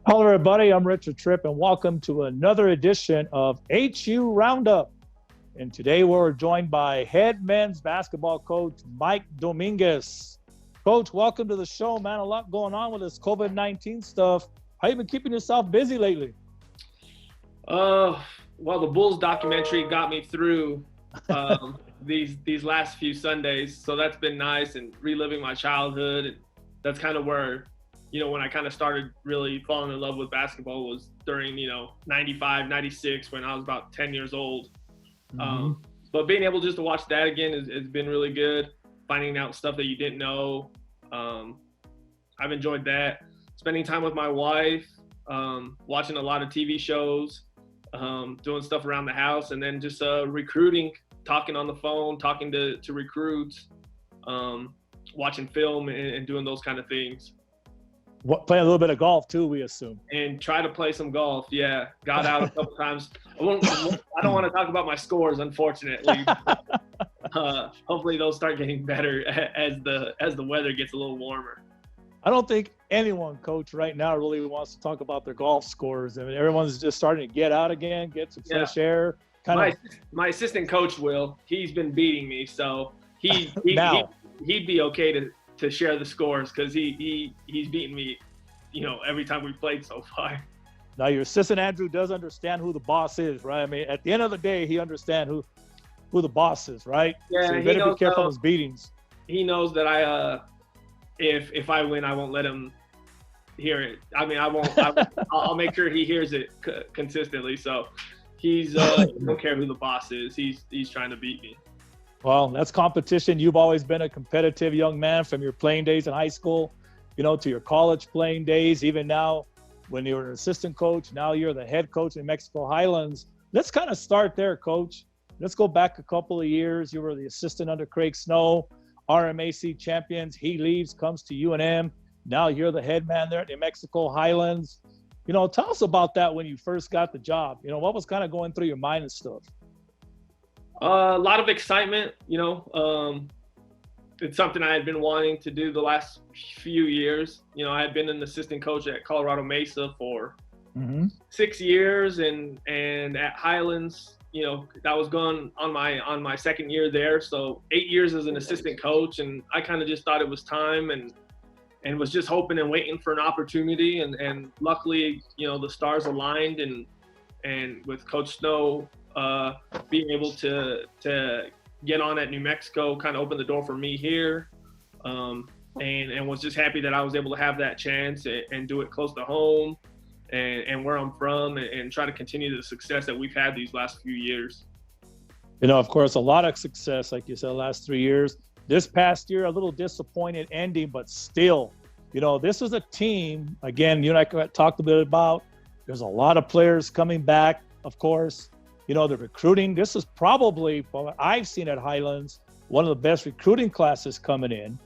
Hello, everybody. I'm Richard Tripp, and welcome to another edition of HU Roundup. And today we're joined by head men's basketball coach Mike Dominguez. Coach, welcome to the show, man. A lot going on with this COVID-19 stuff. How you been keeping yourself busy lately? Well, the Bulls documentary got me through these last few Sundays, so that's been nice, and reliving my childhood. And that's kind of where, when I kind of started really falling in love with basketball was during, 95, 96, when I was about 10 years old. Mm-hmm. But being able just to watch that again has been really good. Finding out stuff that you didn't know. I've enjoyed that. Spending time with my wife, watching a lot of TV shows, doing stuff around the house, and then just recruiting, talking on the phone, talking to recruits, watching film and doing those kind of things. Playing a little bit of golf too, we assume. And try to play some golf. Yeah, got out a couple times. I don't want to talk about my scores, unfortunately. Hopefully they'll start getting better as the weather gets a little warmer. I don't think anyone, Coach, right now really wants to talk about their golf scores. I mean, everyone's just starting to get out again, get some fresh air. My assistant coach will. He's been beating me, so he'd be okay to share the scores because he's beaten me, every time we've played so far. Now your assistant Andrew does understand who the boss is, right? I mean, at the end of the day, he understands who the boss is, right? Yeah, so you better be careful of his beatings. He knows that if I win, I won't let him hear it. I mean, I'll make sure he hears it consistently. So he don't care who the boss is. He's trying to beat me. Well, that's competition. You've always been a competitive young man from your playing days in high school, to your college playing days, even now when you were an assistant coach. Now you're the head coach in Mexico Highlands. Let's kind of start there, Coach. Let's go back a couple of years. You were the assistant under Craig Snow, RMAC champions. He leaves, comes to UNM. Now you're the head man there at New Mexico Highlands. Tell us about that when you first got the job. What was kind of going through your mind and stuff? A lot of excitement, it's something I had been wanting to do the last few years. I had been an assistant coach at Colorado Mesa for 6 years, and at Highlands, that was going on my second year there. So 8 years as an assistant coach, and I kind of just thought it was time and was just hoping and waiting for an opportunity. And luckily, the stars aligned, and with Coach Snow, being able to get on at New Mexico kind of opened the door for me here, and was just happy that I was able to have that chance and do it close to home and where I'm from, and try to continue the success that we've had these last few years. Of course, a lot of success, like you said, the last 3 years. This past year, a little disappointed ending, but still, this is a team, again, you and I talked a bit about, there's a lot of players coming back, of course. The recruiting, this is probably, from what I've seen at Highlands, one of the best recruiting classes coming in.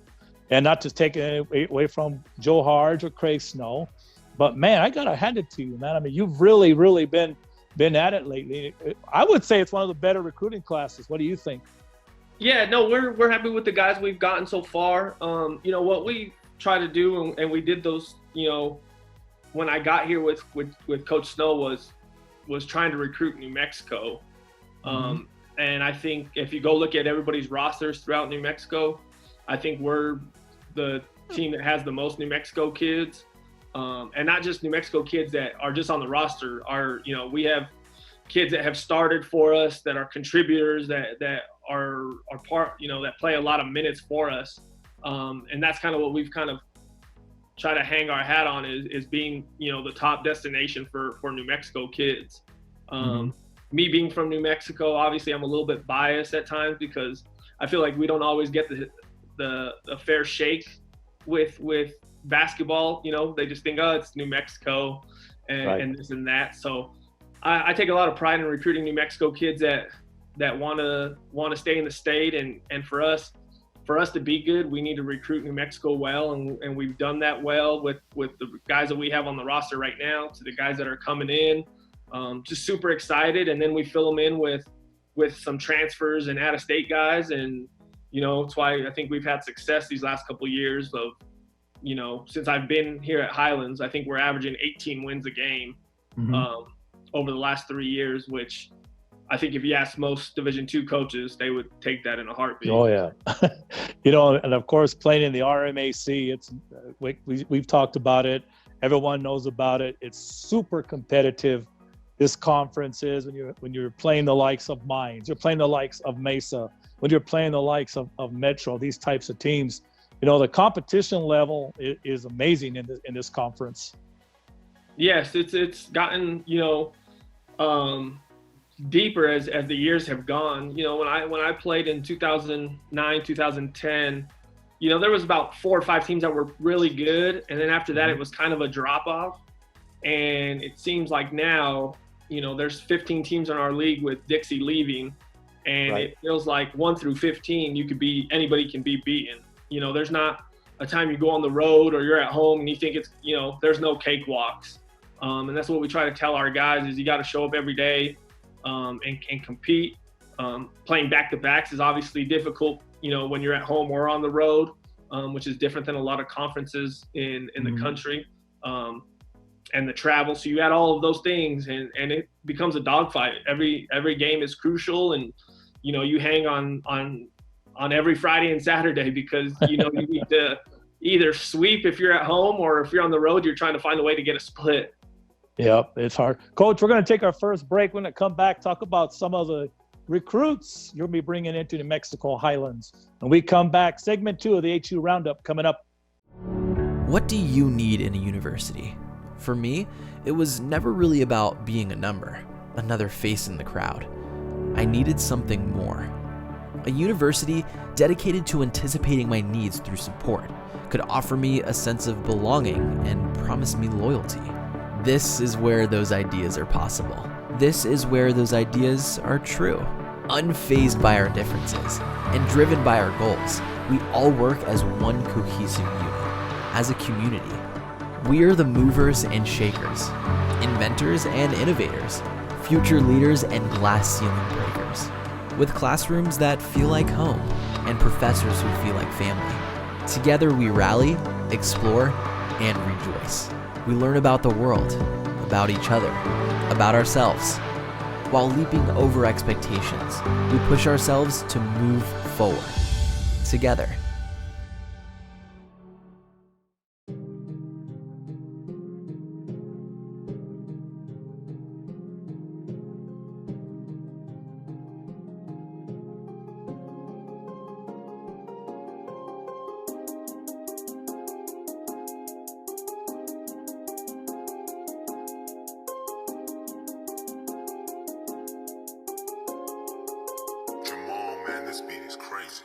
And not to take it away from Joe Harge or Craig Snow, but man, I got to hand it to you, man. I mean, you've really, really been at it lately. I would say it's one of the better recruiting classes. What do you think? Yeah, no, we're happy with the guys we've gotten so far. What we try to do, and we did those, when I got here with Coach Snow was trying to recruit New Mexico. And I think if you go look at everybody's rosters throughout New Mexico, I think we're the team that has the most New Mexico kids. And not just New Mexico kids that are just on the roster. We have kids that have started for us, that are contributors, that are part, that play a lot of minutes for us. And that's kind of what we've kind of try to hang our hat on is being, the top destination for New Mexico kids. Me being from New Mexico, obviously I'm a little bit biased at times because I feel like we don't always get the fair shake with basketball, they just think, oh, it's New Mexico and this and that. So I take a lot of pride in recruiting New Mexico kids that want to stay in the state. And for us to be good, we need to recruit New Mexico well. And we've done that well with the guys that we have on the roster right now, to the guys that are coming in. Just super excited. And then we fill them in with some transfers and out-of-state guys. And, it's why I think we've had success these last couple of years of, since I've been here at Highlands. I think we're averaging 18 wins a game over the last 3 years, which I think if you ask most Division II coaches, they would take that in a heartbeat. Oh, yeah. And of course, playing in the RMAC, it's we've talked about it. Everyone knows about it. It's super competitive. This conference is when you're playing the likes of Mines, you're playing the likes of Mesa, when you're playing the likes of Metro, these types of teams, the competition level is amazing in this conference. Yes, it's gotten deeper as the years have gone. When I played in 2009, 2010, there was about 4 or 5 teams that were really good, and then after that it was kind of a drop off. And it seems like now, there's 15 teams in our league with Dixie leaving, and It feels like 1 through 15 anybody can be beaten. There's not a time you go on the road or you're at home and you think it's there's no cakewalks. And that's what we try to tell our guys is you got to show up every day and compete. Playing back-to-backs is obviously difficult, when you're at home or on the road, which is different than a lot of conferences in the country, and the travel. So you add all of those things and it becomes a dogfight. Every game is crucial, and, you hang on every Friday and Saturday because, you need to either sweep if you're at home, or if you're on the road, you're trying to find a way to get a split. Yep, it's hard. Coach, we're going to take our first break. We're going to come back, talk about some of the recruits you're going to be bringing into New Mexico Highlands. When we come back, segment 2 of the HU Roundup coming up. What do you need in a university? For me, it was never really about being a number, another face in the crowd. I needed something more. A university dedicated to anticipating my needs through support could offer me a sense of belonging and promise me loyalty. This is where those ideas are possible. This is where those ideas are true. Unfazed by our differences and driven by our goals, we all work as one cohesive unit, as a community. We are the movers and shakers, inventors and innovators, future leaders and glass ceiling breakers, with classrooms that feel like home and professors who feel like family. Together we rally, explore, and rejoice. We learn about the world, about each other, about ourselves. While leaping over expectations, we push ourselves to move forward, together. This beat is crazy.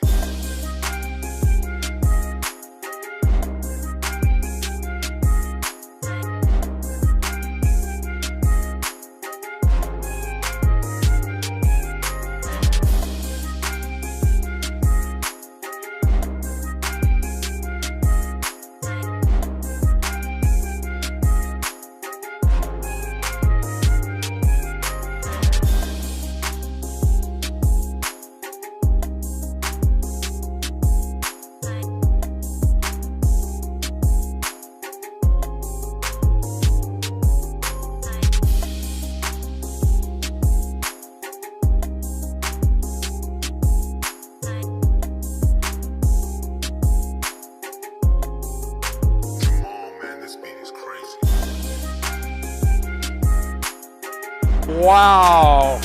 Wow.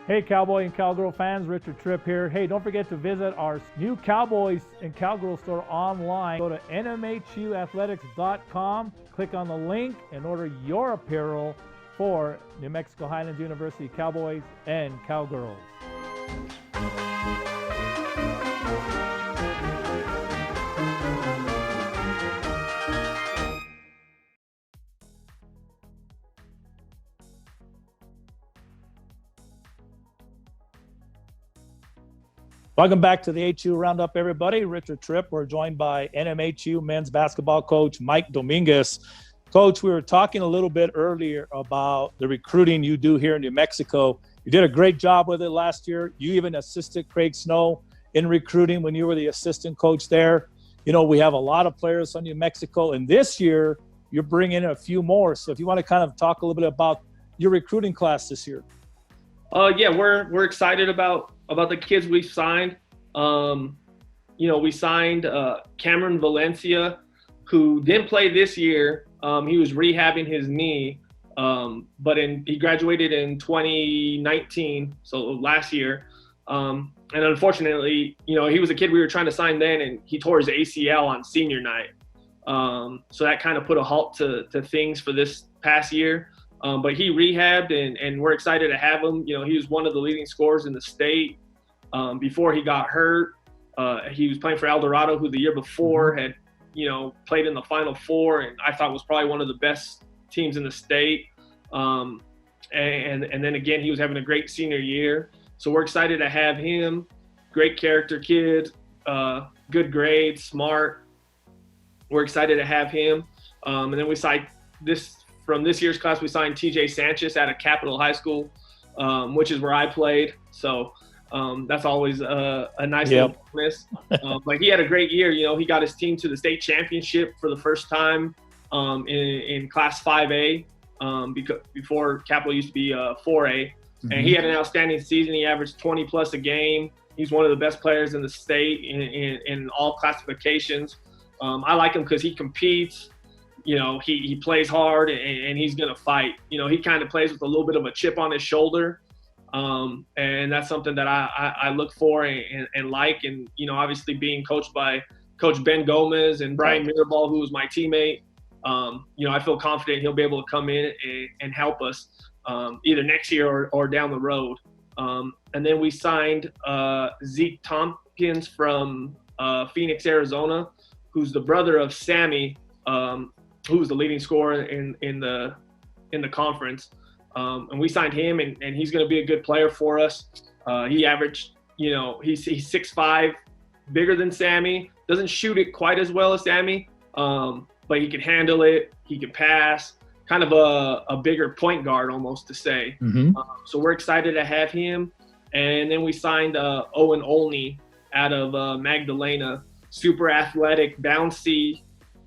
Hey, Cowboy and Cowgirl fans, Richard Tripp here. Hey, don't forget to visit our new Cowboys and Cowgirl store online. Go to nmhuathletics.com, click on the link, and order your apparel for New Mexico Highlands University Cowboys and Cowgirls. Welcome back to the HU Roundup, everybody. Richard Tripp. We're joined by NMHU men's basketball coach Mike Dominguez. Coach, we were talking a little bit earlier about the recruiting you do here in New Mexico. You did a great job with it last year. You even assisted Craig Snow in recruiting when you were the assistant coach there. You know, we have a lot of players on New Mexico, and this year you're bringing in a few more. So if you want to kind of talk a little bit about your recruiting class this year. Yeah, we're excited about the kids we've signed. You know, we signed Cameron Valencia, who didn't play this year. He was rehabbing his knee, but he graduated in 2019, so last year. And unfortunately, you know, he was a kid we were trying to sign then, and he tore his ACL on senior night. So that kind of put a halt to things for this past year. But he rehabbed, and we're excited to have him. You know, he was one of the leading scorers in the state before he got hurt. He was playing for El Dorado, who the year before had, you know, played in the Final Four, and I thought was probably one of the best teams in the state. And then again, he was having a great senior year. So we're excited to have him. Great character kid, good grades, smart. We're excited to have him. And then we signed from this year's class, we signed TJ Sanchez out of Capitol High School, which is where I played. So that's always a nice little bonus. But he had a great year. You know, he got his team to the state championship for the first time in Class 5A, because before Capitol used to be 4A. And he had an outstanding season. He averaged 20 plus a game. He's one of the best players in the state in all classifications. I like him because he competes. You know, he plays hard, and he's going to fight. You know, he kind of plays with a little bit of a chip on his shoulder. And that's something that I look for and like. And, you know, obviously being coached by Coach Ben Gomez and Brian Mirabal, who was my teammate, you know, I feel confident he'll be able to come in and help us either next year or down the road. And then we signed Zeke Tompkins from Phoenix, Arizona, who's the brother of Sammy, who's the leading scorer in the conference. And we signed him, and he's going to be a good player for us. He averaged, you know, he's 6'5", bigger than Sammy. Doesn't shoot it quite as well as Sammy, but he can handle it. He can pass. Kind of a bigger point guard, almost to say. So we're excited to have him. And then we signed Owen Olney out of Magdalena. Super athletic, bouncy.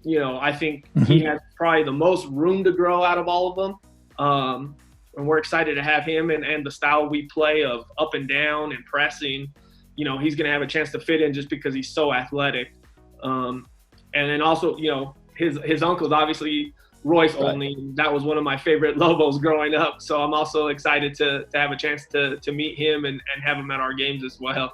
You know, I think he has probably the most room to grow out of all of them. And we're excited to have him, and the style we play of up and down and pressing, you know, he's going to have a chance to fit in just because he's so athletic. And then also, you know, his uncle's obviously Royce Olney. That was one of my favorite Lobos growing up. So I'm also excited to have a chance to meet him and have him at our games as well.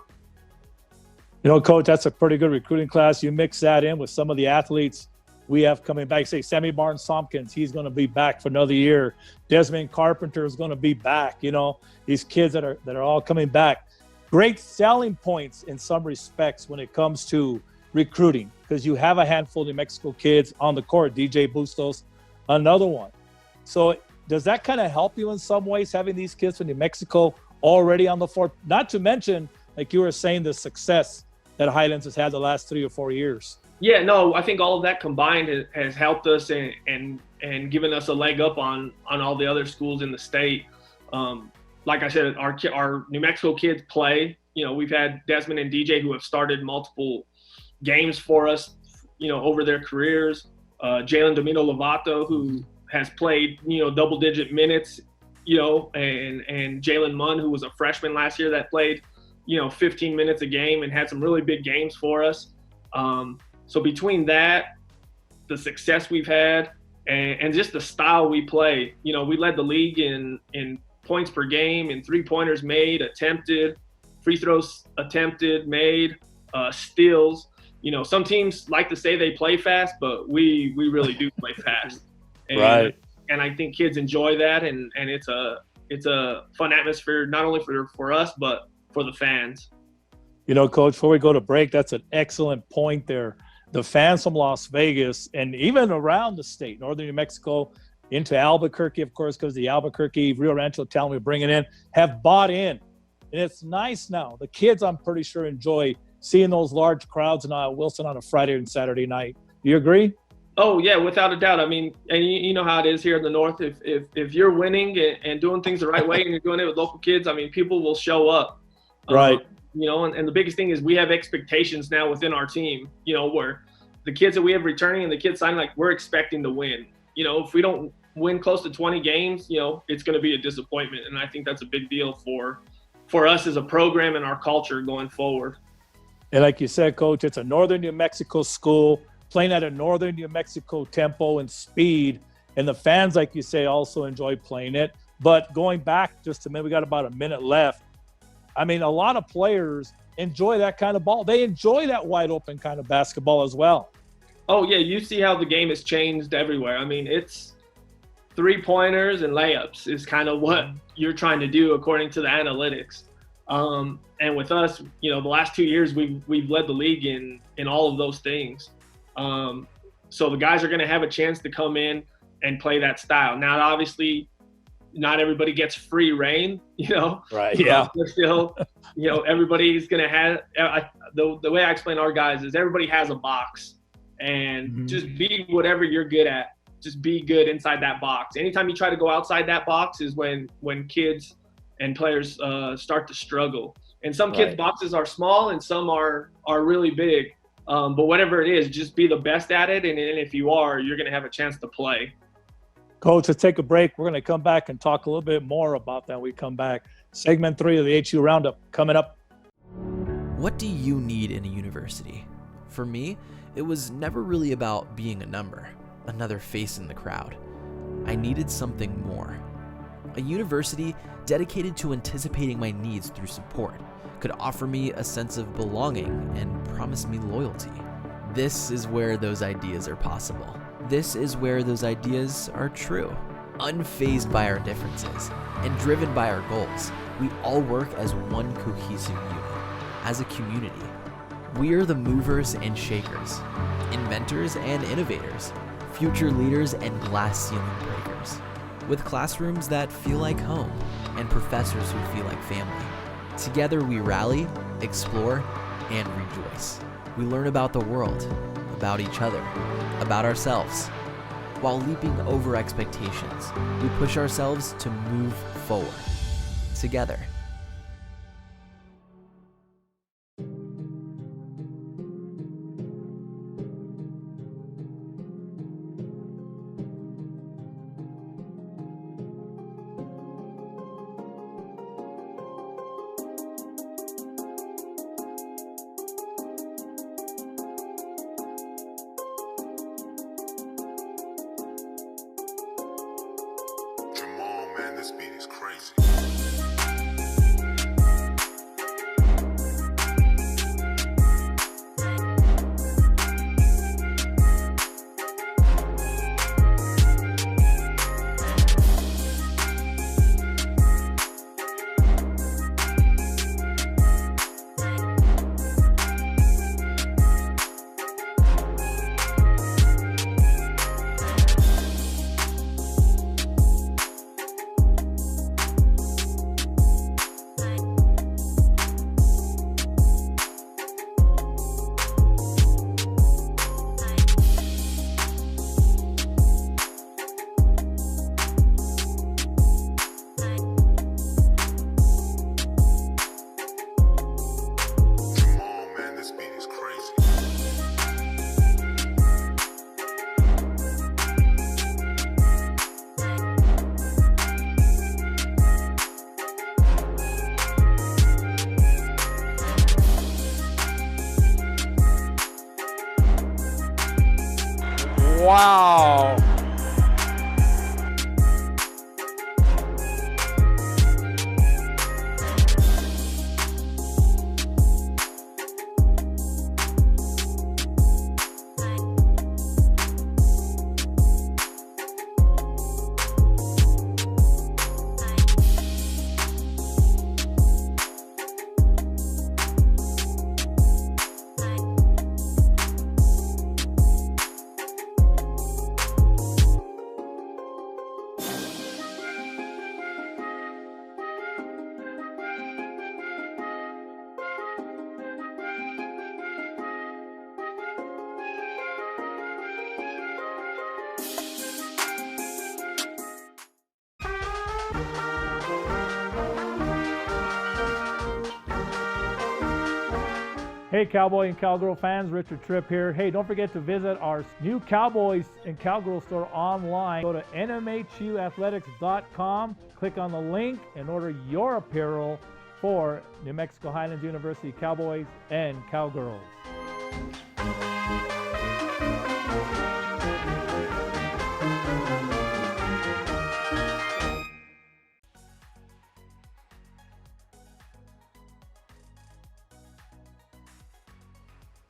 You know, Coach, that's a pretty good recruiting class. You mix that in with some of the athletes we have coming back. Say Sammy Barnes-Tompkins, he's going to be back for another year. Desmond Carpenter is going to be back. You know, these kids that are all coming back. Great selling points in some respects when it comes to recruiting, because you have a handful of New Mexico kids on the court. DJ Bustos, another one. So does that kind of help you in some ways, having these kids from New Mexico already on the floor? Not to mention, like you were saying, the success that Highlands has had the last 3 or 4 years. Yeah, no, I think all of that combined has helped us and given us a leg up on all the other schools in the state. Like I said, our New Mexico kids play. You know, we've had Desmond and DJ who have started multiple games for us, you know, over their careers. Jalen Domino Lovato, who has played, you know, double-digit minutes, you know, and Jalen Munn, who was a freshman last year that played, you know, 15 minutes a game and had some really big games for us. So between that, the success we've had, and just the style we play, you know, we led the league in points per game, in three-pointers made, attempted, free throws attempted, made, steals. You know, some teams like to say they play fast, but we really do play fast. And, right. and I think kids enjoy that, and it's a fun atmosphere, not only for us, but for the fans. You know, Coach, before we go to break, that's an excellent point there. The fans from Las Vegas and even around the state, northern New Mexico, into Albuquerque, of course, because the Albuquerque, Rio Rancho town we're bringing in, have bought in. And it's nice now. The kids, I'm pretty sure, enjoy seeing those large crowds in Wilson on a Friday and Saturday night. Do you agree? Oh, yeah, without a doubt. I mean, and you know how it is here in the North. If you're winning and doing things the right way and you're doing it with local kids, I mean, people will show up. Right. You know, and the biggest thing is we have expectations now within our team, you know, where the kids that we have returning and the kids signing, like, we're expecting to win. You know, if we don't win close to 20 games, you know, it's going to be a disappointment. And I think that's a big deal for us as a program and our culture going forward. And like you said, Coach, it's a northern New Mexico school playing at a northern New Mexico tempo and speed. And the fans, like you say, also enjoy playing it. But going back just a minute, we got about a minute left. I mean, a lot of players enjoy that kind of ball. They enjoy that wide open kind of basketball as well. Oh, yeah. You see how the game has changed everywhere. I mean, it's 3-pointers and layups is kind of what you're trying to do according to the analytics. And with us, you know, the last 2 years, we've led the league in all of those things. So the guys are going to have a chance to come in and play that style. Now, obviously, not everybody gets free reign, you know. Right. Yeah. But still, you know, everybody's going to have the way I explain our guys is everybody has a box, and just be whatever you're good at. Just be good inside that box. Anytime you try to go outside that box is when kids and players start to struggle. And some kids' boxes are small and some are really big. But whatever it is, just be the best at it. And if you are, you're going to have a chance to play. Coach, let's take a break. We're going to come back and talk a little bit more about that when we come back. Segment 3 of the HU Roundup coming up. What do you need in a university? For me, it was never really about being a number, another face in the crowd. I needed something more. A university dedicated to anticipating my needs through support could offer me a sense of belonging and promise me loyalty. This is where those ideas are possible. This is where those ideas are true. Unfazed by our differences and driven by our goals, we all work as one cohesive unit, as a community. We are the movers and shakers, inventors and innovators, future leaders and glass ceiling breakers, with classrooms that feel like home and professors who feel like family. Together we rally, explore, and rejoice. We learn about the world, about each other, about ourselves. While leaping over expectations, we push ourselves to move forward, together. Man, this beat is crazy. Wow. Hey, Cowboy and Cowgirl fans, Richard Tripp here. Hey, don't forget to visit our new Cowboys and Cowgirl store online. Go to nmhuathletics.com, click on the link, and order your apparel for New Mexico Highlands University Cowboys and Cowgirls.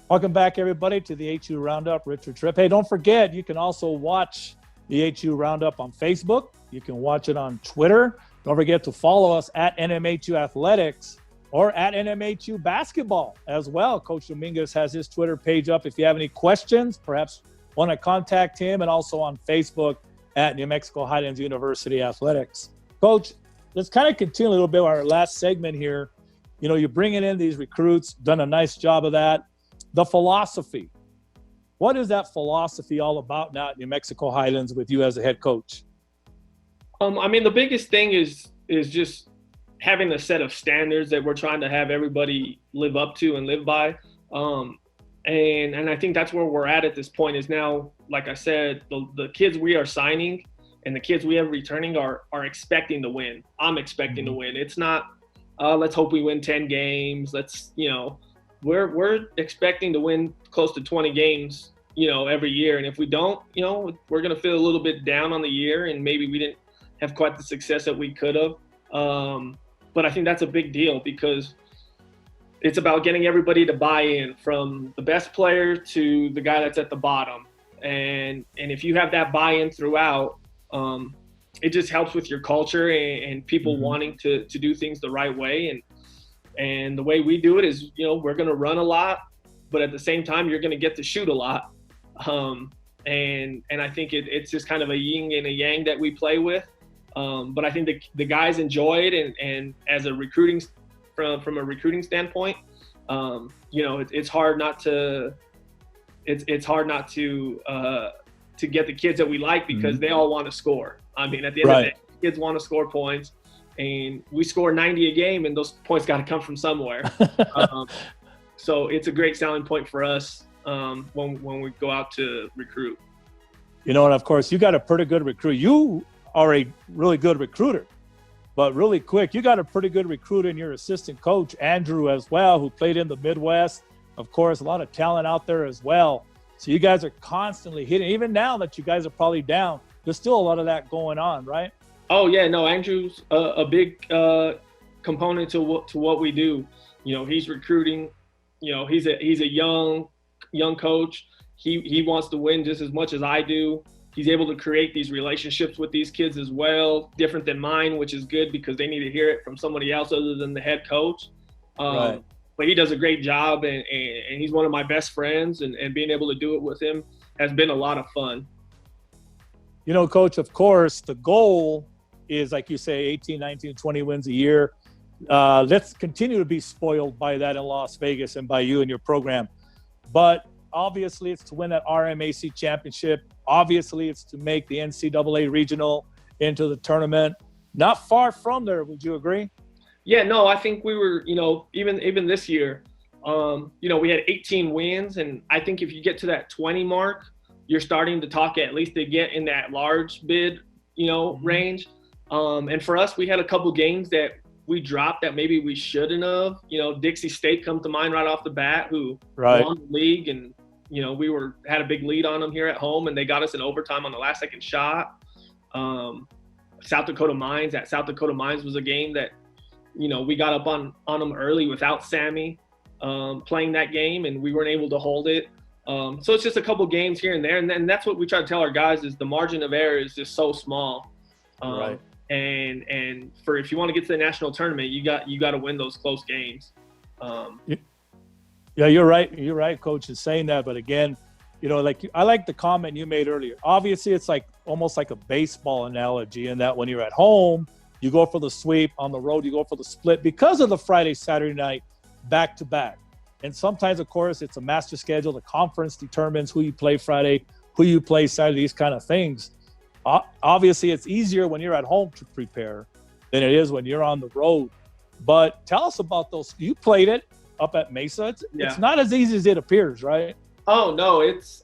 Welcome back, everybody, to the HU Roundup. Richard Tripp. Hey, don't forget, you can also watch the HU Roundup on Facebook. You can watch it on Twitter. Don't forget to follow us at NMHU Athletics or at NMHU Basketball as well. Coach Dominguez has his Twitter page up. If you have any questions, perhaps want to contact him, and also on Facebook at New Mexico Highlands University Athletics. Coach, let's kind of continue a little bit with our last segment here. You know, you're bringing in these recruits, done a nice job of that. The philosophy. What is that philosophy all about now at New Mexico Highlands with you as a head coach? I mean, the biggest thing is just having a set of standards that we're trying to have everybody live up to and live by. And I think that's where we're at this point is now, like I said, the kids we are signing and the kids we have returning are expecting to win. I'm expecting to win. It's not, let's hope we win 10 games. Let's, we're expecting to win close to 20 games, every year. And if we don't, we're going to feel a little bit down on the year and maybe we didn't have quite the success that we could have. But I think that's a big deal because it's about getting everybody to buy in, from the best player to the guy that's at the bottom. And if you have that buy-in throughout, it just helps with your culture and people wanting to do things the right way. And the way we do it is, we're going to run a lot, but at the same time, you're going to get to shoot a lot. And I think it's just kind of a yin and a yang that we play with. But I think the guys enjoy it. And as a recruiting, from a recruiting standpoint, it's hard not to, it's hard not to get the kids that we like because they all want to score. I mean, at the end of the day, kids want to score points. And we score 90 a game, and those points got to come from somewhere. So it's a great selling point for us when we go out to recruit. And of course, you got a pretty good recruit. You are a really good recruiter. But really quick, you got a pretty good recruit in your assistant coach, Andrew, as well, who played in the Midwest. Of course, a lot of talent out there as well. So you guys are constantly hitting. Even now that you guys are probably down, there's still a lot of that going on, right? Oh yeah, no, Andrew's a big component to what we do. He's recruiting. He's a young coach. He wants to win just as much as I do. He's able to create these relationships with these kids as well, different than mine, which is good because they need to hear it from somebody else other than the head coach. Right. But he does a great job, and he's one of my best friends, and being able to do it with him has been a lot of fun. Coach, of course, the goal is, like you say, 18, 19, 20 wins a year. Let's continue to be spoiled by that in Las Vegas and by you and your program. But obviously, it's to win that RMAC championship. Obviously, it's to make the NCAA regional into the tournament. Not far from there, would you agree? Yeah, no, I think we were, even this year, we had 18 wins. And I think if you get to that 20 mark, you're starting to talk at least to get in that large bid, range. And for us, we had a couple games that we dropped that maybe we shouldn't have. Dixie State comes to mind right off the bat, who won the league, and we had a big lead on them here at home, and they got us in overtime on the last second shot. South Dakota Mines was a game that we got up on them early without Sammy playing that game, and we weren't able to hold it. So it's just a couple games here and there, and then that's what we try to tell our guys is the margin of error is just so small. Right. And if you want to get to the national tournament, you got to win those close games. Yeah, you're right. You're right, Coach, in saying that. But again, I like the comment you made earlier. Obviously, it's almost like a baseball analogy in that when you're at home, you go for the sweep. On the road, you go for the split because of the Friday, Saturday night back to back. And sometimes, of course, it's a master schedule. The conference determines who you play Friday, who you play Saturday, these kind of things. Obviously, it's easier when you're at home to prepare than it is when you're on the road. But tell us about those. You played it. up at Mesa. It's Yeah. not as easy as it appears, right? Oh no, it's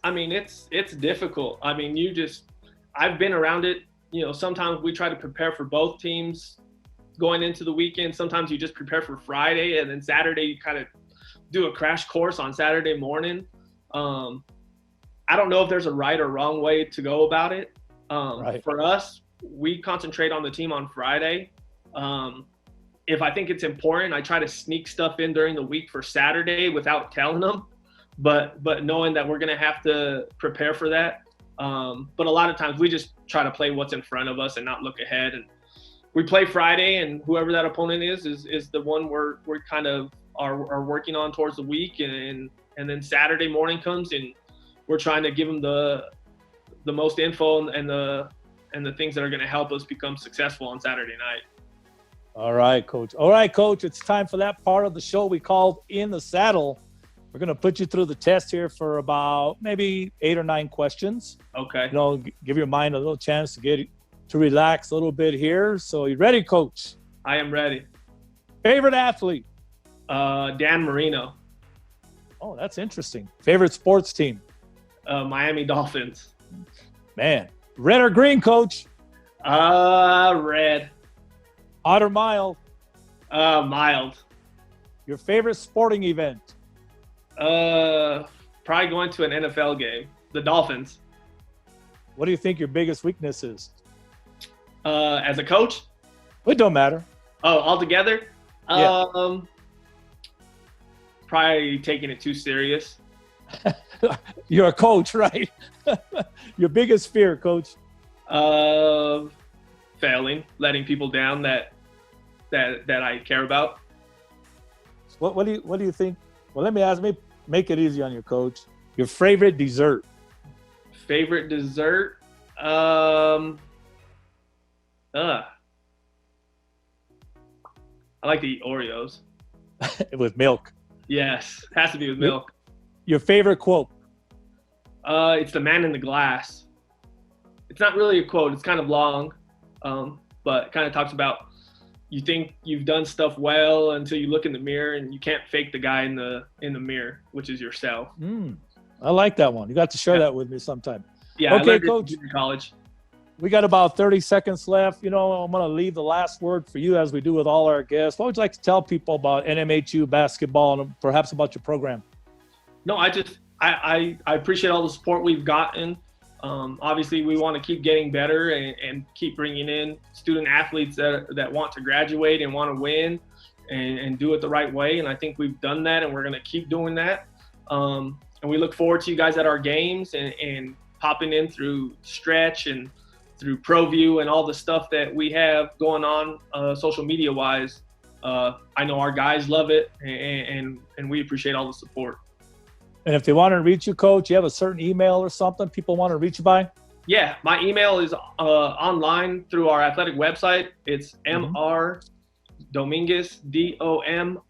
difficult. I mean, I've been around it. Sometimes we try to prepare for both teams going into the weekend. Sometimes you just prepare for Friday, and then Saturday you kind of do a crash course on Saturday morning. I don't know if there's a right or wrong way to go about it. Right. For us, we concentrate on the team on Friday. If I think it's important, I try to sneak stuff in during the week for Saturday without telling them, but knowing that we're going to have to prepare for that. But a lot of times we just try to play what's in front of us and not look ahead. And we play Friday, and whoever that opponent is the one we're kind of are working on towards the week. And then Saturday morning comes, and we're trying to give them the most info and the things that are going to help us become successful on Saturday night. All right, Coach. It's time for that part of the show we called In the Saddle. We're going to put you through the test here for about maybe 8 or 9 questions. Okay. Give your mind a little chance to relax a little bit here. So you ready, Coach? I am ready. Favorite athlete? Dan Marino. Oh, that's interesting. Favorite sports team? Miami Dolphins. Man, red or green, Coach? Red. Hot or mild? Mild. Your favorite sporting event? Probably going to an NFL game. The Dolphins. What do you think your biggest weakness is? As a coach? It don't matter. Oh, altogether? Yeah. Probably taking it too serious. You're a coach, right? Your biggest fear, Coach? Failing, letting people down that I care about. What do you think? Well, let me make it easy on you, Coach. Your favorite dessert? Favorite dessert? I like to eat Oreos. With milk. Yes, has to be with milk. Your favorite quote? It's the man in the glass. It's not really a quote. It's kind of long, but it kind of talks about you think you've done stuff well until you look in the mirror, and you can't fake the guy in the mirror, which is yourself. I like that one. You got to share that with me sometime. Yeah. Okay, Coach. In college. We got about 30 seconds left. I'm going to leave the last word for you as we do with all our guests. What would you like to tell people about NMHU basketball and perhaps about your program? No, I appreciate all the support we've gotten. Obviously, we want to keep getting better and keep bringing in student athletes that want to graduate and want to win and do it the right way. And I think we've done that, and we're going to keep doing that. And we look forward to you guys at our games and popping in through Stretch and through ProView and all the stuff that we have going on social media wise. I know our guys love it, and we appreciate all the support. And if they want to reach you, Coach, you have a certain email or something people want to reach you by? Yeah, my email is online through our athletic website. It's Mr. Dominguez, DOMINGUEZ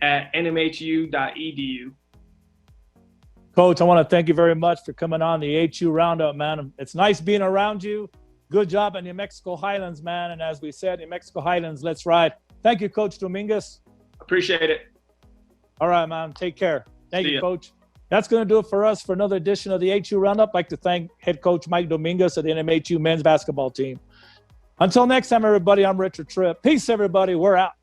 @nmhu.edu. Coach, I want to thank you very much for coming on the HU Roundup, man. It's nice being around you. Good job in New Mexico Highlands, man. And as we said, New Mexico Highlands, let's ride. Thank you, Coach Dominguez. Appreciate it. All right, man. Take care. Thank See you, ya. Coach. That's going to do it for us for another edition of the HU Roundup. I'd like to thank head coach Mike Dominguez of the NMHU men's basketball team. Until next time, everybody, I'm Richard Tripp. Peace, everybody. We're out.